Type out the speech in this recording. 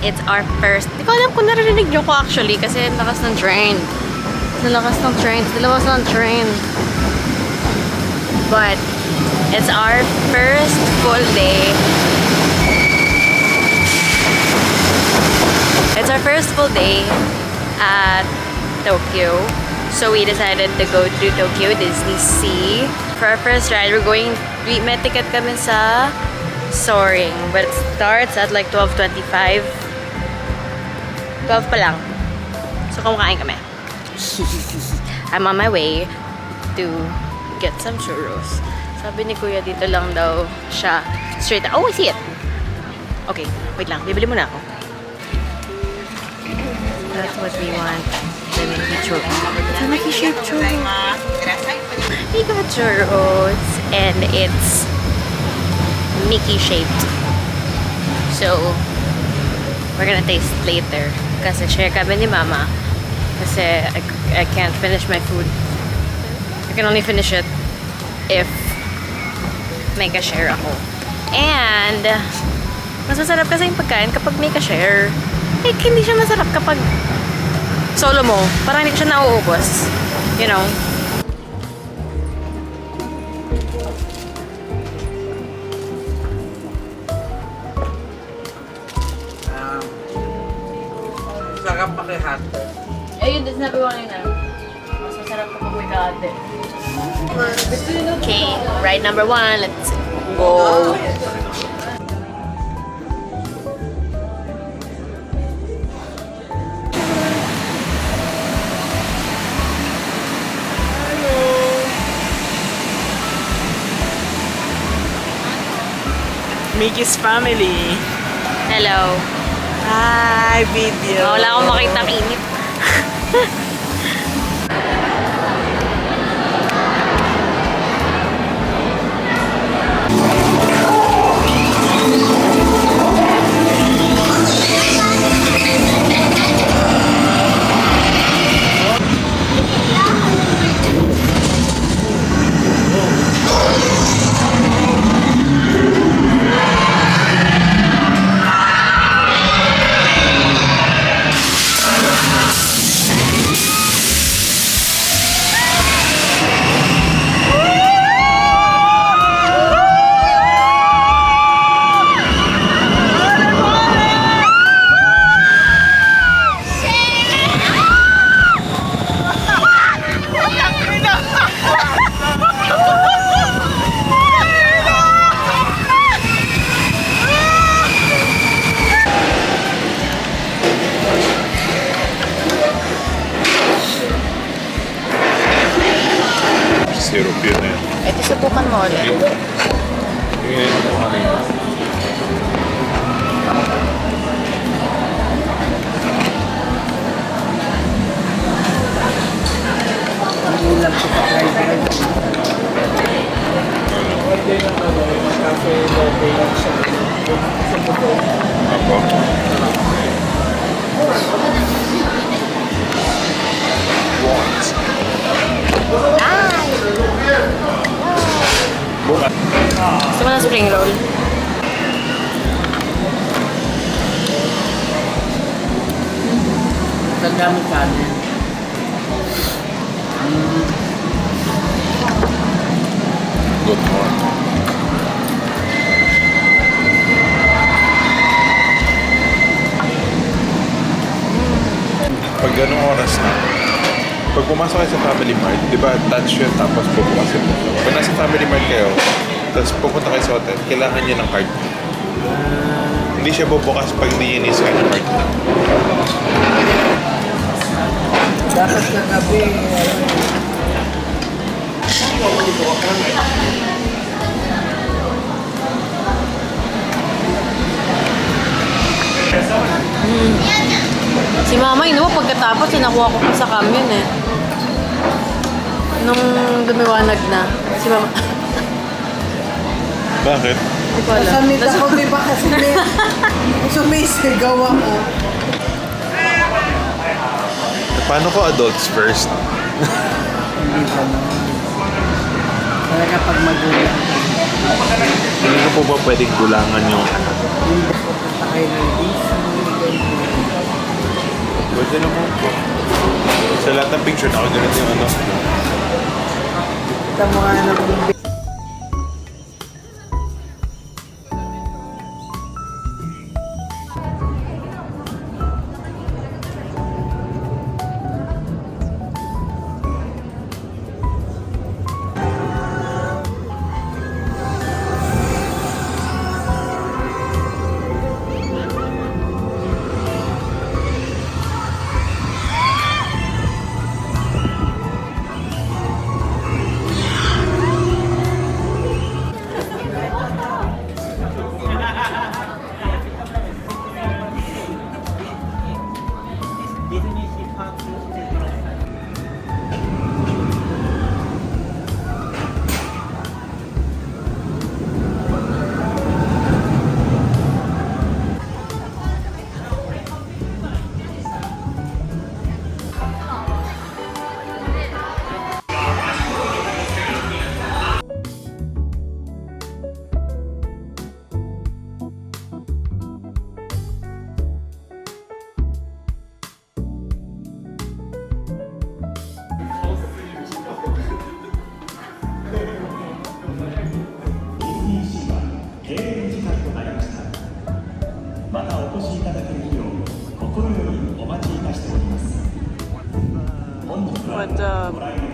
it's our first... Hindi ko alam kung narinig nyo ko actually kasi lakas ng train. Nalakas ng train. Nilawas ng train. But it's our first full day. It's our first full day at Tokyo. So we decided to go to Tokyo Disney Sea. For our first ride, may ticket kami sa Soaring. But it starts at like 12:25. 12 pa lang. So kumakain kami. I'm on my way to get some churros. Sabi ni Kuya dito lang daw siya straight. Oh, I see it! Okay, wait lang. Bibili muna ako. That's what we want. The Mickey churros. The Mickey shaped churros. We got churros and it's Mickey shaped. So, we're gonna taste later. Kasi share kami ni Mama. Kasi I can't finish my food. I can only finish it if may ka-share ako. And, mas masarap kasi yung pagkain kapag may ka-share. Eh, hindi siya masarap kapag solo mo. Parang hindi ko siya nauubos. You know? Sarap pakihate. Ayun, that's sabi ko kanina. Mas masarap kapag may kahate. Okay, ride number 1. Let's go. Mickey's family. Hello. Hi, video. Wala akong makitang init. Syrup yun eh. Ito subukan mo ulit. Tingnan mo ano yun. Ulam ko pa kayo. Cafe latte lang siya. Ako. Gusto mo ng spring roll? Ang dami kanin. Good morning. Pag ganong oras na, pag pumasok kayo sa Family Mart, di ba, touch yun, tapos pupukas yun. Pag nasa Family Mart kayo, tapos pupunta kayo sa hotel, kailangan niya ng card. Hindi siya bubukas pag hindi yun isa ng card. Dapat na gabi. Si Mama, yun mo, pagkatapos, sinakuha ko pa sa camion eh. Nung dumiwanag na. Si Mama. Bakit? Hindi ko alam. Nasamit ako, di ba kasi may sumisigaw ako. Paano ko adults first? Hindi pa naman. Kaya kapag magulang, Hindi ko po ba pwedeng kulangan yung anak? hindi pupunta kayo ng Disney, ganyan. Pwede naman po. Sa lahat ng picture, nakaganit yung ano. Kita mo nga ng What's up?